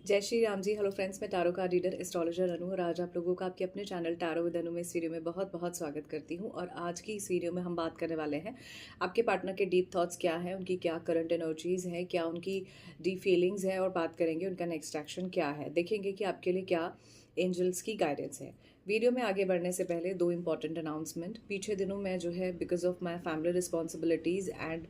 जय Shri Ram ji. Hello friends, मैं tarot card reader astrologer अनु और आज आप लोगों का आपके अपने चैनल टैरो विद अनु में इस वीडियो में बहुत बहुत स्वागत करती हूं। और आज की इस वीडियो में हम बात करने वाले हैं आपके पार्टनर के डीप थॉट्स क्या हैं, उनकी क्या करंट एनर्जीज हैं, क्या उनकी डीप फीलिंग्स हैं और बात करेंगे उनका नेक्स्ट एक्शन क्या है। देखेंगे कि आपके लिए क्या एंजल्स की गाइडेंस है। वीडियो में आगे बढ़ने से पहले दो इंपॉर्टेंट अनाउंसमेंट। पीछे दिनों में जो है because of my family responsibilities and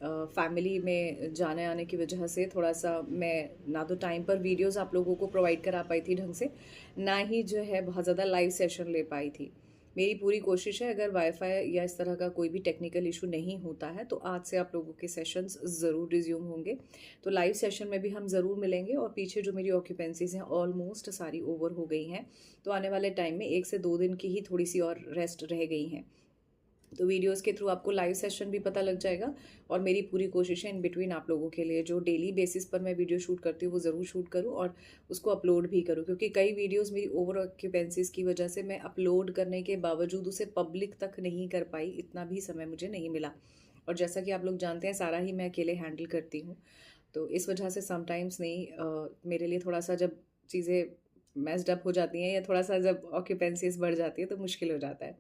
family में जाने आने की वजह से थोड़ा सा मैं ना तो टाइम पर वीडियोस आप लोगों को प्रोवाइड करा पाई थी ढंग से, ना ही जो है बहुत ज़्यादा लाइव सेशन ले पाई थी। मेरी पूरी कोशिश है अगर वाईफाई या इस तरह का कोई भी टेक्निकल इशू नहीं होता है तो आज से आप लोगों के सेशंस ज़रूर रिज्यूम होंगे। तो लाइव सेशन में भी हम ज़रूर मिलेंगे। और पीछे जो मेरी ऑक्यूपेंसीज हैं ऑलमोस्ट सारी ओवर हो गई हैं, तो आने वाले टाइम में 1 से 2 दिन की ही थोड़ी सी और रेस्ट रह गई हैं। तो वीडियोस के थ्रू आपको लाइव सेशन भी पता लग जाएगा और मेरी पूरी कोशिश है इन बिटवीन आप लोगों के लिए जो डेली बेसिस पर मैं वीडियो शूट करती हूँ वो ज़रूर शूट करूँ और उसको अपलोड भी करूँ, क्योंकि कई वीडियोस मेरी ओवर ऑक्यूपेंसीज की वजह से मैं अपलोड करने के बावजूद उसे पब्लिक तक नहीं कर पाई, इतना भी समय मुझे नहीं मिला। और जैसा कि आप लोग जानते हैं सारा ही मैं अकेले हैंडल करती हूँ, तो इस वजह से समटाइम्स नहीं मेरे लिए थोड़ा सा जब चीज़ें मेस्ड अप हो जाती हैं या थोड़ा सा जब ऑक्यूपेंसीज बढ़ जाती है तो मुश्किल हो जाता है।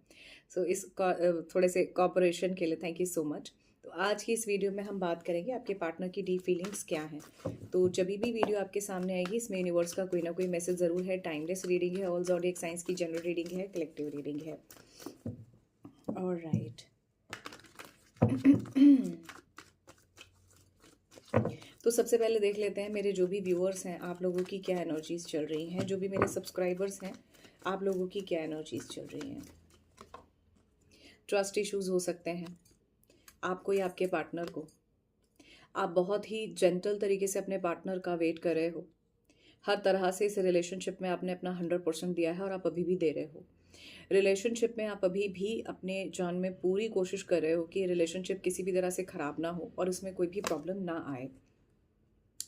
सो थोड़े से कॉपरेशन के लिए थैंक यू सो मच। तो आज की इस वीडियो में हम बात करेंगे आपके पार्टनर की डीप फीलिंग्स क्या हैं। तो जब भी वीडियो आपके सामने आएगी इसमें यूनिवर्स का कोई ना कोई मैसेज ज़रूर है। टाइमलेस रीडिंग है, ऑल ज़ोडिएक साइंस की जनरल रीडिंग है, कलेक्टिव रीडिंग है। ऑलराइट। तो सबसे पहले देख लेते हैं मेरे जो भी व्यूअर्स हैं आप लोगों की क्या एनर्जीज चल रही हैं, जो भी मेरे सब्सक्राइबर्स हैं आप लोगों की क्या एनर्जीज चल रही हैं। ट्रस्ट इश्यूज हो सकते हैं आपको या आपके पार्टनर को। आप बहुत ही जेंटल तरीके से अपने पार्टनर का वेट कर रहे हो। हर तरह से इस रिलेशनशिप में आपने अपना 100% दिया है और आप अभी भी दे रहे हो। रिलेशनशिप में आप अभी भी अपने जान में पूरी कोशिश कर रहे हो कि रिलेशनशिप किसी भी तरह से ख़राब ना हो और उसमें कोई भी प्रॉब्लम ना आए।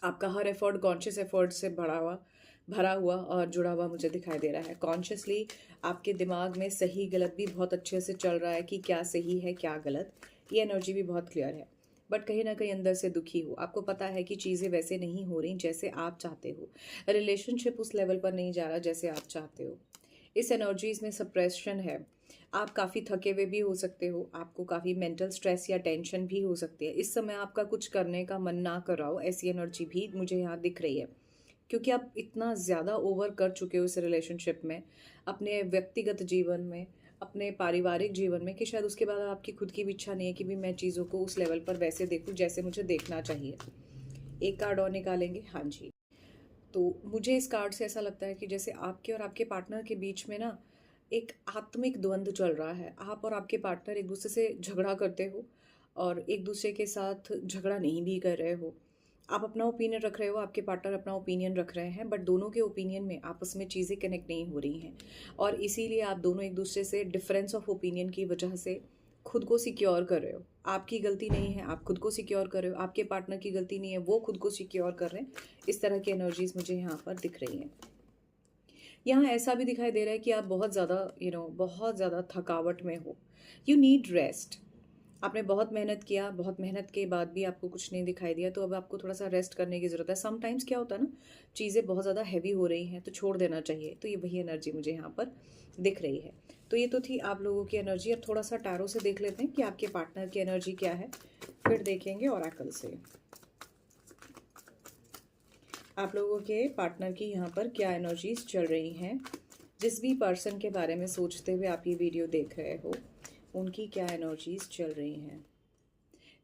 आपका हर एफर्ट कॉन्शियस एफर्ट से भरा हुआ और जुड़ा हुआ मुझे दिखाई दे रहा है। कॉन्शियसली आपके दिमाग में सही गलत भी बहुत अच्छे से चल रहा है कि क्या सही है क्या गलत। ये एनर्जी भी बहुत क्लियर है। बट कहीं ना कहीं अंदर से दुखी हो। आपको पता है कि चीज़ें वैसे नहीं हो रही जैसे आप चाहते हो। रिलेशनशिप उस लेवल पर नहीं जा रहा जैसे आप चाहते हो। इस एनर्जीज में सप्रेशन है। आप काफ़ी थके हुए भी हो सकते हो, आपको काफ़ी मेंटल स्ट्रेस या टेंशन भी हो सकती है। इस समय आपका कुछ करने का मन ना कर रहा हो, ऐसी एनर्जी भी मुझे यहाँ दिख रही है, क्योंकि आप इतना ज़्यादा ओवर कर चुके हो इस रिलेशनशिप में, अपने व्यक्तिगत जीवन में, अपने पारिवारिक जीवन में, कि शायद उसके बाद आपकी खुद की भी इच्छा नहीं है कि भी मैं चीज़ों को उस लेवल पर वैसे देखूँ जैसे मुझे देखना चाहिए। एक कार्ड और निकालेंगे। हाँ जी। तो मुझे इस कार्ड से ऐसा लगता है कि जैसे आपके और आपके पार्टनर के बीच में ना एक आत्मिक द्वंद्व चल रहा है। आप और आपके पार्टनर एक दूसरे से झगड़ा करते हो और एक दूसरे के साथ झगड़ा नहीं भी कर रहे हो। आप अपना ओपिनियन रख रहे हो, आपके पार्टनर अपना ओपिनियन रख रहे हैं, बट दोनों के ओपिनियन में आपस में चीज़ें कनेक्ट नहीं हो रही हैं और इसीलिए आप दोनों एक दूसरे से डिफरेंस ऑफ ओपिनियन की वजह से खुद को सिक्योर कर रहे हो। आपकी गलती नहीं है, आप खुद को सिक्योर कर रहे हो, आपके पार्टनर की गलती नहीं है, वो खुद को सिक्योर कर रहे हैं। इस तरह की एनर्जीज मुझे यहाँ पर दिख रही हैं। यहाँ ऐसा भी दिखाई दे रहा है कि आप बहुत ज़्यादा बहुत ज़्यादा थकावट में हो। You need rest. आपने बहुत मेहनत किया, बहुत मेहनत के बाद भी आपको कुछ नहीं दिखाई दिया, तो अब आपको थोड़ा सा रेस्ट करने की ज़रूरत है। समटाइम्स क्या होता है ना, चीज़ें बहुत ज़्यादा हैवी हो रही हैं तो छोड़ देना चाहिए। तो ये वही एनर्जी मुझे यहाँ पर दिख रही है। तो ये तो थी आप लोगों की एनर्जी। अब थोड़ा सा टैरो से देख लेते हैं कि आपके पार्टनर की एनर्जी क्या है, फिर देखेंगे ओरेकल से आप लोगों के पार्टनर की यहाँ पर क्या एनर्जीज चल रही हैं। जिस भी पर्सन के बारे में सोचते हुए आप ये वीडियो देख रहे हो उनकी क्या एनर्जीज चल रही हैं।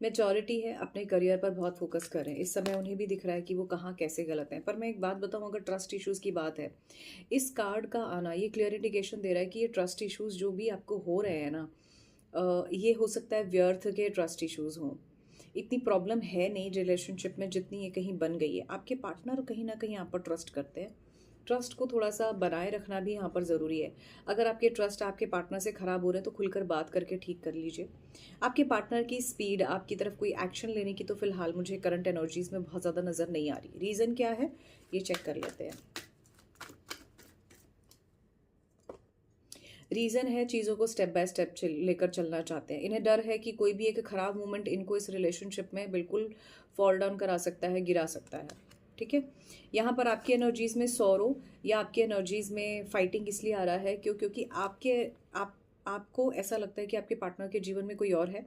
मेजॉरिटी है अपने करियर पर बहुत फोकस कर रहे हैं इस समय। उन्हें भी दिख रहा है कि वो कहाँ कैसे गलत हैं। पर मैं एक बात बताऊं, अगर ट्रस्ट इश्यूज़ की बात है, इस कार्ड का आना ये क्लियर इंडिकेशन दे रहा है कि ये ट्रस्ट इश्यूज़ जो भी आपको हो रहे हैं ना, ये हो सकता है व्यर्थ के ट्रस्ट इश्यूज़ हों। इतनी प्रॉब्लम है नहीं रिलेशनशिप में जितनी ये कहीं बन गई है। आपके पार्टनर कहीं ना कहीं आप पर ट्रस्ट करते हैं। ट्रस्ट को थोड़ा सा बनाए रखना भी यहाँ पर ज़रूरी है। अगर आपके ट्रस्ट आपके पार्टनर से ख़राब हो रहे हैं तो खुलकर बात करके ठीक कर लीजिए। आपके पार्टनर की स्पीड आपकी तरफ कोई एक्शन लेने की तो फिलहाल मुझे करंट एनर्जीज में बहुत ज़्यादा नज़र नहीं आ रही। रीज़न क्या है ये चेक कर लेते हैं। रीज़न है चीज़ों को स्टेप बाय स्टेप लेकर चलना चाहते हैं। इन्हें डर है कि कोई भी एक ख़राब मोमेंट इनको इस रिलेशनशिप में बिल्कुल फॉल डाउन करा सकता है, गिरा सकता है। ठीक है। यहाँ पर आपकी एनर्जीज में सौरो या आपकी एनर्जीज में फाइटिंग इसलिए आ रहा है क्योंकि आपको ऐसा लगता है कि आपके पार्टनर के जीवन में कोई और है,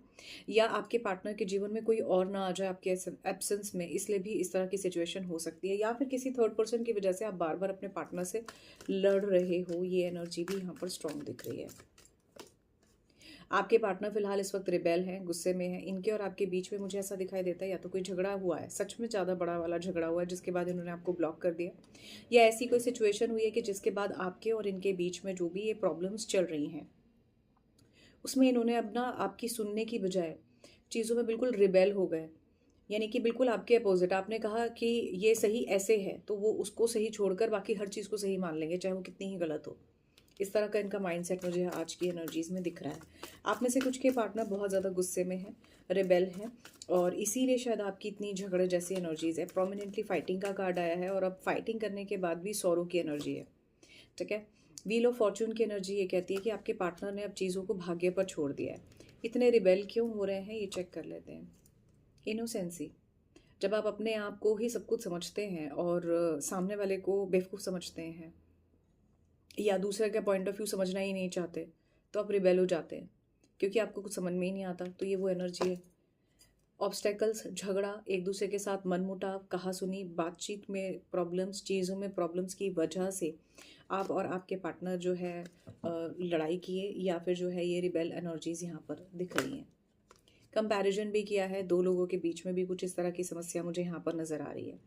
या आपके पार्टनर के जीवन में कोई और ना आ जाए आपके एब्सेंस में, इसलिए भी इस तरह की सिचुएशन हो सकती है। या फिर किसी थर्ड पर्सन की वजह से आप बार बार अपने पार्टनर से लड़ रहे हो, ये एनर्जी भी यहाँ पर स्ट्रांग दिख रही है। आपके पार्टनर फिलहाल इस वक्त रिबेल हैं, गुस्से में हैं। इनके और आपके बीच में मुझे ऐसा दिखाई देता है या तो कोई झगड़ा हुआ है, सच में ज़्यादा बड़ा वाला झगड़ा हुआ है जिसके बाद इन्होंने आपको ब्लॉक कर दिया, या ऐसी कोई सिचुएशन हुई है कि जिसके बाद आपके और इनके बीच में जो भी ये प्रॉब्लम्स चल रही हैं उसमें इन्होंने अपना आपकी सुनने की बजाय चीज़ों में बिल्कुल रिबेल हो गए, यानी कि बिल्कुल आपके अपोजिट। आपने कहा कि ये सही ऐसे है तो वो उसको सही छोड़कर बाकी हर चीज़ को सही मान लेंगे, चाहे वो कितनी ही गलत हो। इस तरह का इनका माइंडसेट मुझे आज की एनर्जीज में दिख रहा है। आप में से कुछ के पार्टनर बहुत ज़्यादा गुस्से में हैं, रिबेल हैं, और इसीलिए शायद आपकी इतनी झगड़े जैसी एनर्जीज है। प्रोमिनेंटली फाइटिंग का कार्ड आया है और अब फाइटिंग करने के बाद भी सौरों की एनर्जी है, ठीक है। व्हील ऑफ फॉर्चून की एनर्जी ये कहती है कि आपके पार्टनर ने अब चीज़ों को भाग्य पर छोड़ दिया है। इतने रिबेल क्यों हो रहे हैं ये चेक कर लेते हैं। इनोसेंसी, जब आप अपने आप को ही सब कुछ समझते हैं और सामने वाले को बेवकूफ़ समझते हैं या दूसरे का पॉइंट ऑफ व्यू समझना ही नहीं चाहते, तो आप रिबेल हो जाते हैं क्योंकि आपको कुछ समझ में ही नहीं आता। तो ये वो एनर्जी है। ऑब्स्टेकल्स, झगड़ा, एक दूसरे के साथ मनमुटाव, कहासुनी, बातचीत में प्रॉब्लम्स, चीज़ों में प्रॉब्लम्स की वजह से आप और आपके पार्टनर जो है लड़ाई किए, या फिर जो है ये रिबेल एनर्जीज यहाँ पर दिख रही हैं। कंपैरिजन भी किया है, दो लोगों के बीच में भी कुछ इस तरह की समस्या मुझे यहाँ पर नज़र आ रही है।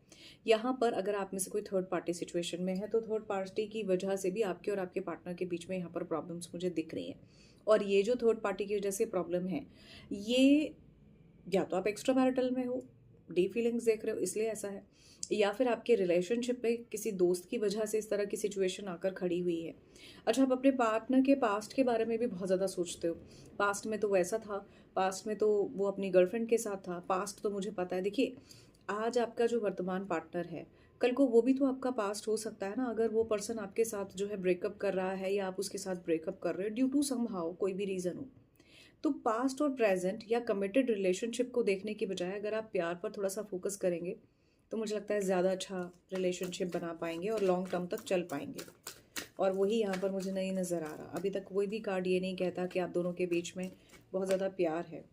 यहाँ पर अगर आप में से कोई थर्ड पार्टी सिचुएशन में है तो थर्ड पार्टी की वजह से भी आपके और आपके पार्टनर के बीच में यहाँ पर प्रॉब्लम्स मुझे दिख रही हैं। और ये जो थर्ड पार्टी की वजह से प्रॉब्लम है, ये या तो आप एक्स्ट्रा मैरिटल में हो, डी फीलिंग्स देख रहे हो इसलिए ऐसा है, या फिर आपके रिलेशनशिप में किसी दोस्त की वजह से इस तरह की सिचुएशन आकर खड़ी हुई है। अच्छा, आप अपने पार्टनर के पास्ट के बारे में भी बहुत ज़्यादा सोचते हो। पास्ट में तो वैसा था, पास्ट में तो वो अपनी गर्लफ्रेंड के साथ था, पास्ट तो मुझे पता है। देखिए, आज आपका जो वर्तमान पार्टनर है, कल को वो भी तो आपका पास्ट हो सकता है ना। अगर वो पर्सन आपके साथ जो है ब्रेकअप कर रहा है या आप उसके साथ ब्रेकअप कर रहे हो ड्यू टू समहाउ, कोई भी रीज़न हो, तो पास्ट और प्रेजेंट या कमिटेड रिलेशनशिप को देखने की बजाय अगर आप प्यार पर थोड़ा सा फोकस करेंगे तो मुझे लगता है ज़्यादा अच्छा रिलेशनशिप बना पाएंगे और लॉन्ग टर्म तक चल पाएंगे। और वही यहाँ पर मुझे नहीं नज़र आ रहा। अभी तक कोई भी कार्ड ये नहीं कहता कि आप दोनों के बीच में बहुत ज़्यादा प्यार है।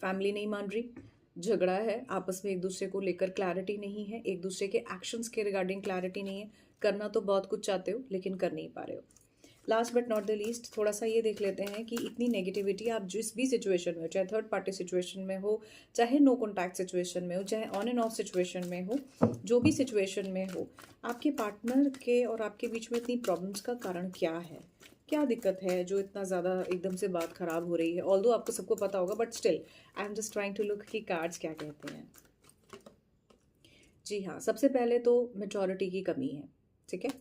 फैमिली नहीं मान रही, झगड़ा है, आपस में एक दूसरे को लेकर क्लैरिटी नहीं है, एक दूसरे के एक्शंस के रिगार्डिंग क्लैरिटी नहीं है। करना तो बहुत कुछ चाहते हो लेकिन कर नहीं पा रहे हो। Last but not the least, थोड़ा सा ये देख लेते हैं कि इतनी नेगेटिविटी आप जिस भी सिचुएशन में हो, चाहे थर्ड पार्टी सिचुएशन में हो, चाहे नो कॉन्टैक्ट सिचुएशन में हो, चाहे ऑन एंड ऑफ सिचुएशन में हो, जो भी सिचुएशन में हो, आपके पार्टनर के और आपके बीच में इतनी प्रॉब्लम्स का कारण क्या है, क्या दिक्कत है जो इतना ज़्यादा एकदम से बात ख़राब हो रही है। ऑल्दो आपको सबको पता होगा but still I am just trying to look कि कार्ड्स क्या कहते हैं। जी हाँ, सबसे पहले तो मैच्योरिटी की कमी है, ठीक है।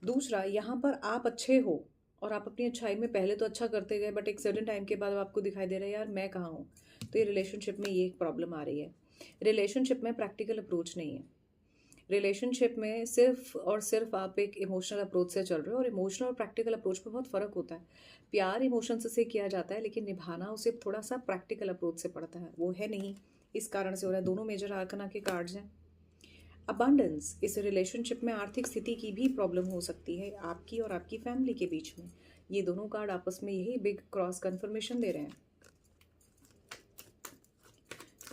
दूसरा, यहाँ पर आप अच्छे हो और आप अपनी अच्छाई में पहले तो अच्छा करते गए बट एक सर्टेन टाइम के बाद आपको दिखाई दे रहा है यार मैं कहाँ हूँ। तो ये रिलेशनशिप में ये एक प्रॉब्लम आ रही है। रिलेशनशिप में प्रैक्टिकल अप्रोच नहीं है। रिलेशनशिप में सिर्फ और सिर्फ आप एक इमोशनल अप्रोच से चल रहे हो, और इमोशनल और प्रैक्टिकल अप्रोच में बहुत फ़र्क होता है। प्यार इमोशन से किया जाता है लेकिन निभाना उसे थोड़ा सा प्रैक्टिकल अप्रोच से पड़ता है, वो है नहीं, इस कारण से हो रहा है। दोनों मेजर आर्कना के कार्ड्स हैं। अबंडेंस, इस रिलेशनशिप में आर्थिक स्थिति की भी प्रॉब्लम हो सकती है आपकी और आपकी फैमिली के बीच में। ये दोनों कार्ड आपस में यही बिग क्रॉस कंफर्मेशन दे रहे हैं।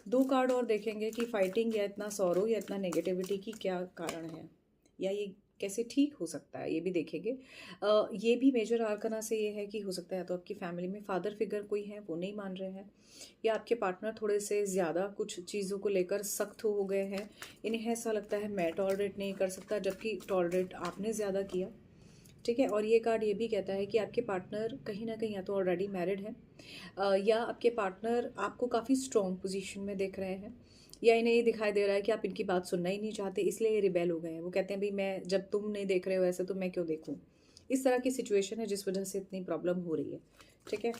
दो कार्ड और देखेंगे कि फाइटिंग या इतना सौरो या इतना नेगेटिविटी की क्या कारण है, या ये कैसे ठीक हो सकता है, ये भी देखेंगे। ये भी मेजर आर्कना से ये है कि हो सकता है तो आपकी फैमिली में फादर फिगर कोई है, वो नहीं मान रहे हैं, या आपके पार्टनर थोड़े से ज़्यादा कुछ चीज़ों को लेकर सख्त हो गए हैं। इन्हें ऐसा लगता है मैं टॉलरेट नहीं कर सकता, जबकि टॉलरेट आपने ज़्यादा किया, ठीक है। और ये कार्ड ये भी कहता है कि आपके पार्टनर कहीं ना कहीं या तो ऑलरेडी मैरिड है, या आपके पार्टनर आपको काफ़ी स्ट्रॉन्ग पोजीशन में देख रहे हैं, या इन्हें ये दिखाई दे रहा है कि आप इनकी बात सुनना ही नहीं चाहते, इसलिए ये रिबेल हो गए हैं। वो कहते हैं भाई मैं जब तुम नहीं देख रहे हो ऐसे तो मैं क्यों देखूं। इस तरह की सिचुएशन है जिस वजह से इतनी प्रॉब्लम हो रही है, ठीक है।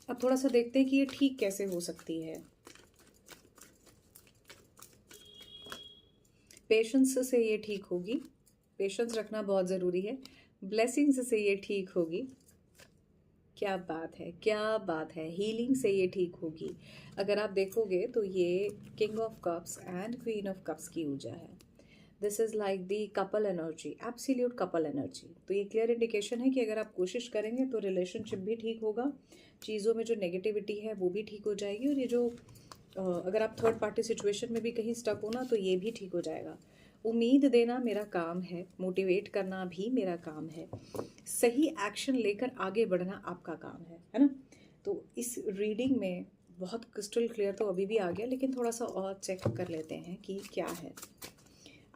अब थोड़ा सा देखते हैं कि ये ठीक कैसे हो सकती है। पेशेंस से ये ठीक होगी, पेशेंस रखना बहुत ज़रूरी है। ब्लेसिंग्स से ये ठीक होगी। क्या बात है, क्या बात है, हीलिंग से ये ठीक होगी। अगर आप देखोगे तो ये king of cups and queen of cups की ऊर्जा है। This is like the couple energy, absolute couple energy. तो ये क्लियर इंडिकेशन है कि अगर आप कोशिश करेंगे तो रिलेशनशिप भी ठीक होगा, चीज़ों में जो नेगेटिविटी है वो भी ठीक हो जाएगी, और ये जो अगर आप थर्ड पार्टी सिचुएशन में भी कहीं स्टक हो ना तो ये भी ठीक हो जाएगा। उम्मीद देना मेरा काम है, मोटिवेट करना भी मेरा काम है, सही एक्शन लेकर आगे बढ़ना आपका काम है ना। तो इस रीडिंग में बहुत क्रिस्टल क्लियर तो अभी भी आ गया, लेकिन थोड़ा सा और चेक कर लेते हैं कि क्या है।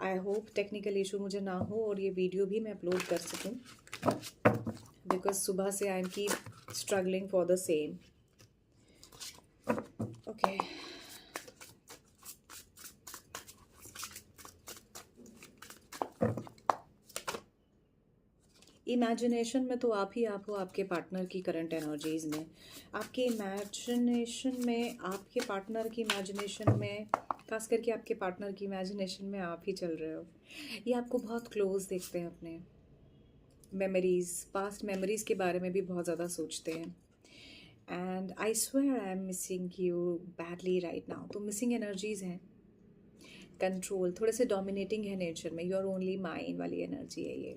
आई होप टेक्निकल इशू मुझे ना हो और ये वीडियो भी मैं अपलोड कर सकूं, बिकॉज सुबह से I am keep struggling for the same. Okay, imagination में तो आप ही आप हो आपके पार्टनर की करंट एनर्जीज में। आपके इमेजिनेशन में, आपके पार्टनर की इमेजिनेशन में, खास करके आपके पार्टनर की इमेजिनेशन में आप ही चल रहे हो। ये आपको बहुत क्लोज देखते हैं, अपने मेमोरीज, पास्ट मेमोरीज के बारे में भी बहुत ज़्यादा सोचते हैं। And I swear I am missing you badly right now. तो मिसिंग एनर्जीज हैं, कंट्रोल, थोड़े से डोमिनेटिंग है नेचर में, यू आर ओनली माइंड वाली एनर्जी है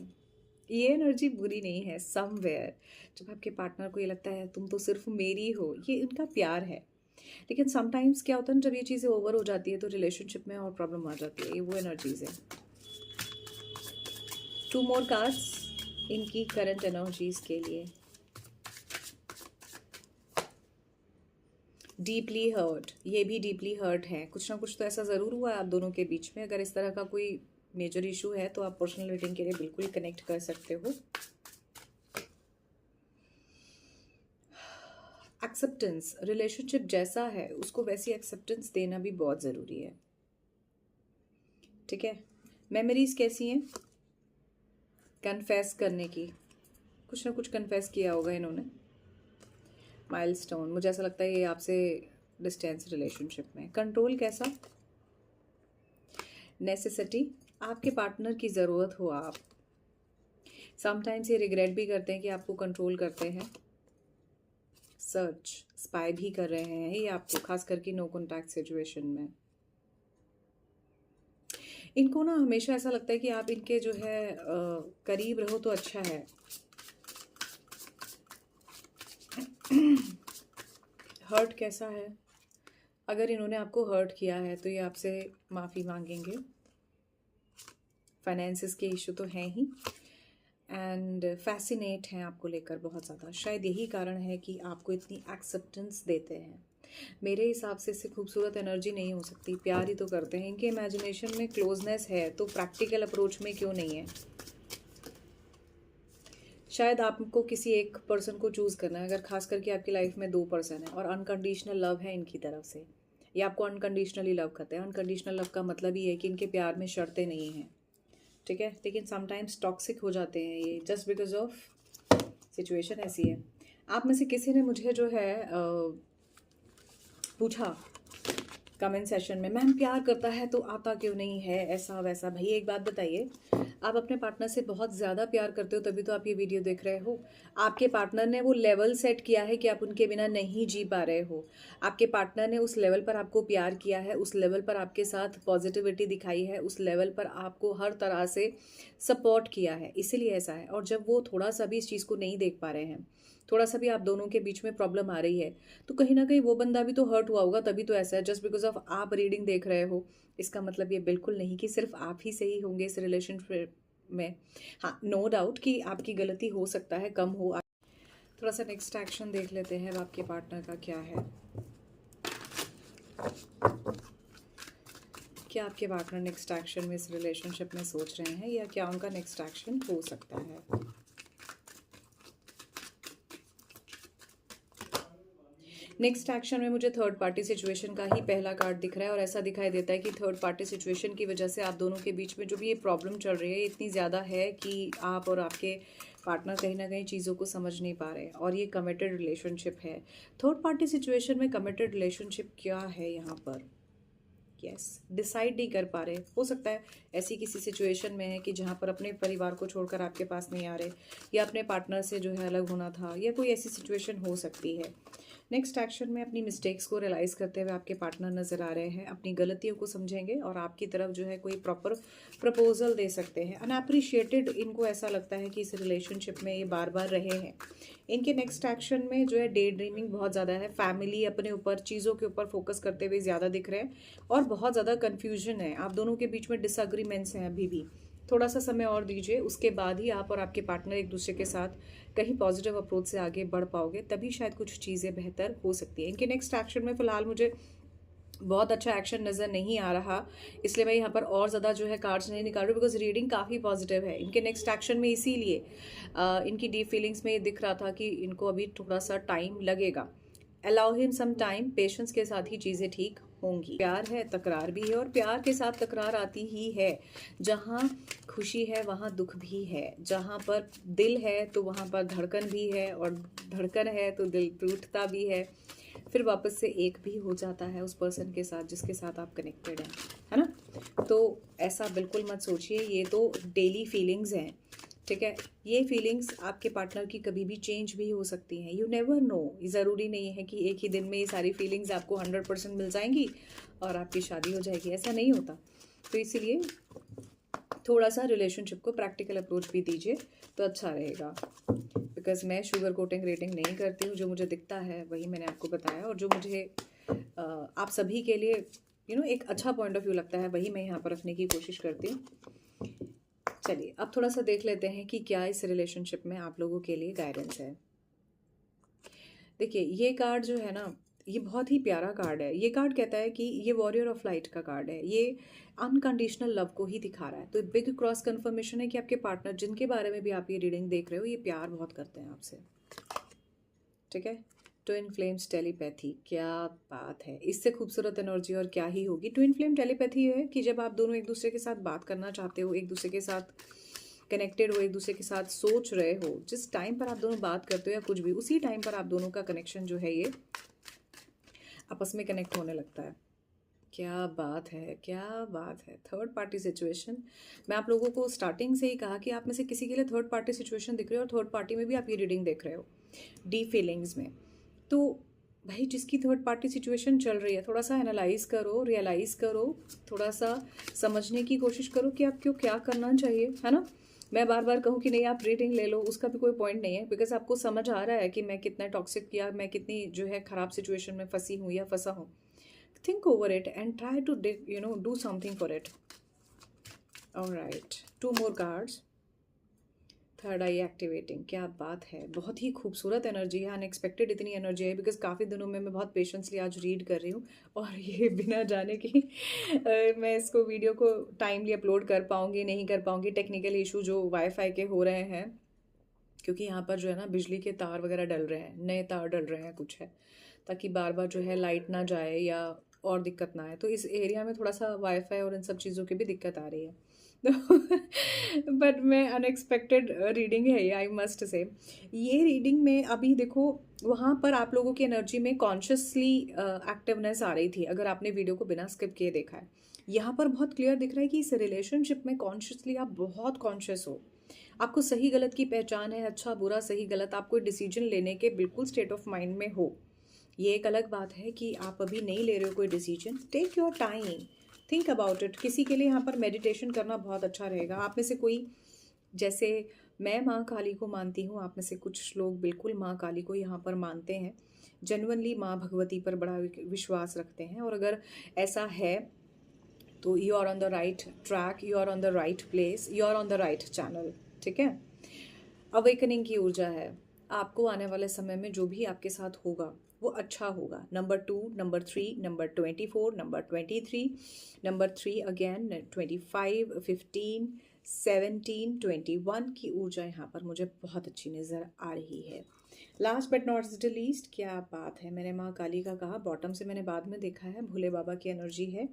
ये एनर्जी बुरी नहीं है। समवेयर जब आपके पार्टनर को ये लगता है तुम तो सिर्फ मेरी हो, ये उनका प्यार है। लेकिन समटाइम्स क्या होता है ना, जब ये चीज़ें ओवर हो जाती है तो रिलेशनशिप में और प्रॉब्लम आ जाती है। ये वो एनर्जीज है। 2 मोर कार्ड्स इनकी करंट एनर्जीज के लिए। डीपली हर्ट, ये भी डीपली हर्ट है। कुछ ना कुछ तो ऐसा ज़रूर हुआ है आप दोनों के बीच में। अगर इस तरह का कोई मेजर इशू है तो आप पर्सनल रीडिंग के लिए बिल्कुल कनेक्ट कर सकते हो। एक्सेप्टेंस, रिलेशनशिप जैसा है उसको वैसी एक्सेप्टेंस देना भी बहुत ज़रूरी है, ठीक है। मेमोरीज कैसी हैं, कन्फेस करने की, कुछ ना कुछ कन्फेस किया होगा इन्होंने। माइलस्टोन, मुझे ऐसा लगता है ये आपसे डिस्टेंस रिलेशनशिप में। कंट्रोल कैसा, नेसेसिटी, आपके पार्टनर की ज़रूरत हो आप। समटाइम्स ये रिग्रेट भी करते हैं कि आपको कंट्रोल करते हैं। सर्च, स्पाई भी कर रहे हैं ये आपको, खास करके नो कॉन्टैक्ट सिचुएशन में। इनको ना हमेशा ऐसा लगता है कि आप इनके जो है करीब रहो तो अच्छा है। हर्ट कैसा है, अगर इन्होंने आपको हर्ट किया है तो ये आपसे माफ़ी मांगेंगे। फाइनेंसिस के इशू तो हैं ही, एंड फैसिनेट हैं आपको लेकर बहुत ज़्यादा। शायद यही कारण है कि आपको इतनी एक्सेप्टेंस देते हैं। मेरे हिसाब से इससे खूबसूरत एनर्जी नहीं हो सकती। प्यार ही तो करते हैं। इनके इमेजिनेशन में क्लोजनेस है तो प्रैक्टिकल अप्रोच में क्यों नहीं है। शायद आपको किसी एक पर्सन को चूज़ करना है, अगर खास करके आपकी लाइफ में 2 पर्सन है और अनकंडीशनल लव है इनकी तरफ से, ये आपको अनकंडीशनली लव करते हैं। अनकंडीशनल लव का मतलब ये है कि इनके प्यार में शर्तें नहीं हैं, ठीक है। लेकिन समटाइम्स टॉक्सिक हो जाते हैं ये, जस्ट बिकॉज ऑफ सिचुएशन ऐसी है। आप में से किसी ने मुझे जो है पूछा कमेंट सेशन में, मैम प्यार करता है तो आता क्यों नहीं है, ऐसा वैसा। भाई एक बात बताइए, आप अपने पार्टनर से बहुत ज़्यादा प्यार करते हो तभी तो आप ये वीडियो देख रहे हो। आपके पार्टनर ने वो लेवल सेट किया है कि आप उनके बिना नहीं जी पा रहे हो। आपके पार्टनर ने उस लेवल पर आपको प्यार किया है, उस लेवल पर आपके साथ पॉजिटिविटी दिखाई है, उस लेवल पर आपको हर तरह से सपोर्ट किया है, इसीलिए ऐसा है। और जब वो थोड़ा सा भी इस चीज़ को नहीं देख पा रहे हैं, थोड़ा सा भी आप दोनों के बीच में प्रॉब्लम आ रही है, तो कहीं ना कहीं वो बंदा भी तो हर्ट हुआ होगा, तभी तो ऐसा है। जस्ट बिकॉज ऑफ आप रीडिंग देख रहे हो, इसका मतलब ये बिल्कुल नहीं कि सिर्फ आप ही सही होंगे इस रिलेशनशिप में। हाँ, नो डाउट कि आपकी गलती हो सकता है, कम हो। थोड़ा सा नेक्स्ट एक्शन देख लेते हैं आपके पार्टनर का क्या है। क्या आपके पार्टनर नेक्स्ट एक्शन में इस रिलेशनशिप में सोच रहे हैं, या क्या उनका नेक्स्ट एक्शन हो सकता है। नेक्स्ट एक्शन में मुझे थर्ड पार्टी सिचुएशन का ही पहला कार्ड दिख रहा है, और ऐसा दिखाई देता है कि थर्ड पार्टी सिचुएशन की वजह से आप दोनों के बीच में जो भी ये प्रॉब्लम चल रही है इतनी ज़्यादा है कि आप और आपके पार्टनर कहीं ना कहीं चीज़ों को समझ नहीं पा रहे, और ये कमिटेड रिलेशनशिप है। थर्ड पार्टी सिचुएशन में कमिटेड रिलेशनशिप क्या है यहाँ पर, यस, डिसाइड नहीं कर पा रहे। हो सकता है ऐसी किसी सिचुएशन में है कि जहाँ पर अपने परिवार को छोड़कर आपके पास नहीं आ रहे, या अपने पार्टनर से जो है अलग होना था, या कोई ऐसी सिचुएशन हो सकती है। नेक्स्ट एक्शन में अपनी मिस्टेक्स को रियलाइज़ करते हुए आपके पार्टनर नज़र आ रहे हैं, अपनी गलतियों को समझेंगे और आपकी तरफ जो है कोई प्रॉपर प्रपोजल दे सकते हैं। अनअप्रिशिएटेड इनको ऐसा लगता है कि इस रिलेशनशिप में ये बार बार रहे हैं। इनके नेक्स्ट एक्शन में जो है डे ड्रीमिंग बहुत ज़्यादा है, फैमिली अपने ऊपर चीज़ों के ऊपर फोकस करते हुए ज़्यादा दिख रहे हैं, और बहुत ज़्यादा कन्फ्यूजन है। आप दोनों के बीच में डिसएग्रीमेंट्स हैं अभी भी। थोड़ा सा समय और दीजिए, उसके बाद ही आप और आपके पार्टनर एक दूसरे के साथ कहीं पॉजिटिव अप्रोच से आगे बढ़ पाओगे, तभी शायद कुछ चीज़ें बेहतर हो सकती है। इनके नेक्स्ट एक्शन में फ़िलहाल मुझे बहुत अच्छा एक्शन नज़र नहीं आ रहा, इसलिए मैं यहाँ पर और ज़्यादा जो है कार्ड्स नहीं निकाल रही, बिकॉज रीडिंग काफ़ी पॉजिटिव है इनके नेक्स्ट एक्शन में। इसीलिए इनकी डीप फीलिंग्स में ये दिख रहा था कि इनको अभी थोड़ा सा टाइम लगेगा। Allow him some time, patience के साथ ही चीज़ें ठीक होंगी। प्यार है, तकरार भी है, और प्यार के साथ तकरार आती ही है। जहाँ खुशी है वहाँ दुख भी है, जहाँ पर दिल है तो वहाँ पर धड़कन भी है, और धड़कन है तो दिल टूटता भी है, फिर वापस से एक भी हो जाता है उस पर्सन के साथ जिसके साथ आप कनेक्टेड हैं, है ना। तो ऐसा बिल्कुल मत सोचिए, ये तो डेली फीलिंग्स हैं, ठीक है। ये फीलिंग्स आपके पार्टनर की कभी भी चेंज भी हो सकती हैं, यू नेवर नो। ज़रूरी नहीं है कि एक ही दिन में ये सारी फीलिंग्स आपको 100% मिल जाएंगी और आपकी शादी हो जाएगी, ऐसा नहीं होता। तो इसीलिए थोड़ा सा रिलेशनशिप को प्रैक्टिकल अप्रोच भी दीजिए तो अच्छा रहेगा, बिकॉज मैं शुगर कोटिंग रेटिंग नहीं करती हूँ। जो मुझे दिखता है वही मैंने आपको बताया, और जो मुझे आप सभी के लिए एक अच्छा पॉइंट ऑफ व्यू लगता है वही मैं यहाँ पर रखने की कोशिश करती हूँ। चलिए अब थोड़ा सा देख लेते हैं कि क्या इस रिलेशनशिप में आप लोगों के लिए गाइडेंस है। देखिए ये कार्ड जो है ना, ये बहुत ही प्यारा कार्ड है। ये कार्ड कहता है कि ये वॉरियर ऑफ लाइट का कार्ड है, ये अनकंडीशनल लव को ही दिखा रहा है। तो बिग क्रॉस कन्फर्मेशन है कि आपके पार्टनर जिनके बारे में भी आप ये रीडिंग देख रहे हो, ये प्यार बहुत करते हैं आपसे, ठीक है। ट्विन फ्लेम्स टेलीपैथी, क्या बात है, इससे खूबसूरत एनर्जी और क्या ही होगी। ट्विन फ्लेम टेलीपैथी है कि जब आप दोनों एक दूसरे के साथ बात करना चाहते हो, एक दूसरे के साथ कनेक्टेड हो, एक दूसरे के साथ सोच रहे हो, जिस टाइम पर आप दोनों बात करते हो या कुछ भी, उसी टाइम पर आप दोनों का कनेक्शन जो है ये आपस में कनेक्ट होने लगता है। क्या बात है, क्या बात है। थर्ड पार्टी सिचुएशन, मैं आप लोगों को स्टार्टिंग से ही कहा कि आप में से किसी के लिए थर्ड पार्टी सिचुएशन दिख रही है, और थर्ड पार्टी में भी आप ये रीडिंग देख रहे हो डीप फीलिंग्स में। तो भाई जिसकी थर्ड पार्टी सिचुएशन चल रही है, थोड़ा सा एनालाइज करो, रियलाइज़ करो, थोड़ा सा समझने की कोशिश करो कि आपको क्या करना चाहिए, है ना। मैं बार बार कहूँ कि नहीं आप रीडिंग ले लो, उसका भी कोई पॉइंट नहीं है, बिकॉज आपको समझ आ रहा है कि मैं कितना टॉक्सिक या मैं कितनी जो है ख़राब सिचुएशन में फंसी हूँ या फंसा हूँ। Think over it and try to do something for it. All right, 2 more cards. Third I activating, क्या बात है, बहुत ही खूबसूरत एनर्जी है, अनएक्सपेक्टेड इतनी एनर्जी है, बिकॉज काफ़ी दिनों में मैं बहुत पेशेंसली आज रीड कर रही हूँ, और ये बिना जाने कि मैं इसको वीडियो को टाइमली अपलोड कर पाऊँगी नहीं कर पाऊँगी। टेक्निकल इशू जो वाईफाई के हो रहे हैं, क्योंकि यहाँ पर जो है ना बिजली के तार वगैरह डल रहे हैं, नए तार डल रहे हैं, कुछ है, ताकि बार बार जो है लाइट ना जाए या और दिक्कत ना आए। तो इस एरिया में थोड़ा सा वाईफाई और इन सब चीज़ों की भी दिक्कत आ रही है। तो बट मैं अनएक्सपेक्टेड रीडिंग है ये, आई मस्ट से। ये रीडिंग में अभी देखो वहाँ पर आप लोगों की एनर्जी में कॉन्शियसली एक्टिवनेस आ रही थी, अगर आपने वीडियो को बिना स्किप किए देखा है। यहाँ पर बहुत क्लियर दिख रहा है कि इस रिलेशनशिप में कॉन्शियसली आप बहुत कॉन्शियस हो, आपको सही गलत की पहचान है, अच्छा बुरा सही गलत, आप कोई डिसीजन लेने के बिल्कुल स्टेट ऑफ माइंड में हो। ये एक अलग बात है कि आप अभी नहीं ले रहे हो कोई decision, take your time, think about it. किसी के लिए यहाँ पर मेडिटेशन करना बहुत अच्छा रहेगा। आप में से कोई, जैसे मैं माँ काली को मानती हूँ, आप में से कुछ लोग बिल्कुल माँ काली को यहाँ पर मानते हैं, जेन्युइनली माँ भगवती पर बड़ा विश्वास रखते हैं, और अगर ऐसा है तो you are on the right track, you are on the right place, you are on the right channel, ठीक है। अवेकनिंग की ऊर्जा है, आपको आने वाले समय में जो भी आपके साथ होगा वो अच्छा होगा। Number 2, number 3, number 24, number 23, number 3 again, 25, 15, 17, 21 की ऊर्जा यहाँ पर मुझे बहुत अच्छी नज़र आ रही है। Last but not the least, क्या बात है, मैंने माँ काली का कहा, बॉटम से मैंने बाद में देखा है, भोले बाबा की एनर्जी है।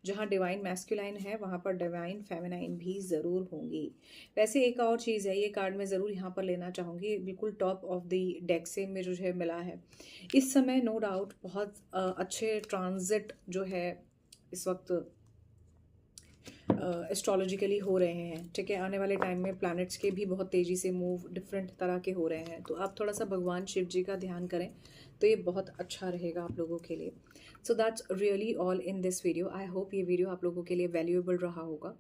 जहाँ डिवाइन मैस्कुलाइन है वहाँ पर डिवाइन फेमिनाइन भी ज़रूर होंगी। वैसे एक और चीज़ है, ये कार्ड मैं ज़रूर यहाँ पर लेना चाहूँगी, बिल्कुल टॉप ऑफ द डेक से मुझे मिला है। इस समय नो डाउट बहुत अच्छे ट्रांजिट जो है इस वक्त एस्ट्रोलॉजिकली हो रहे हैं, ठीक है। आने वाले टाइम में प्लैनेट्स के भी बहुत तेज़ी से मूव डिफरेंट तरह के हो रहे हैं, तो आप थोड़ा सा भगवान शिव जी का ध्यान करें तो ये बहुत अच्छा रहेगा आप लोगों के लिए। So that's really all in this video. I hope ये वीडियो आप लोगों के लिए वैल्यूएबल रहा होगा।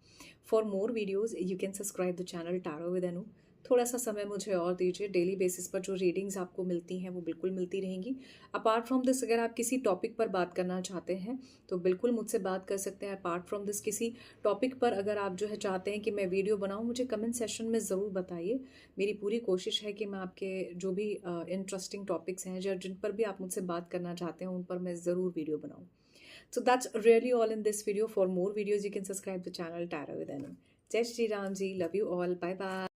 For more videos you can subscribe the channel tarot with Anu. थोड़ा सा समय मुझे और दीजिए, डेली बेसिस पर जो रीडिंग्स आपको मिलती हैं वो बिल्कुल मिलती रहेंगी। अपार्ट फ्रॉम दिस, अगर आप किसी टॉपिक पर बात करना चाहते हैं तो बिल्कुल मुझसे बात कर सकते हैं। अपार्ट फ्रॉम दिस, किसी टॉपिक पर अगर आप जो है चाहते हैं कि मैं वीडियो बनाऊं, मुझे कमेंट सेशन में ज़रूर बताइए। मेरी पूरी कोशिश है कि मैं आपके जो भी इंटरेस्टिंग टॉपिक्स हैं या जिन पर भी आप मुझसे बात करना चाहते हैं उन पर मैं ज़रूर वीडियो बनाऊँ। So that's really all in this video. For more videos, you can subscribe the channel Tara with Anu. Jai Shri Ram ji. Love you all. Bye bye.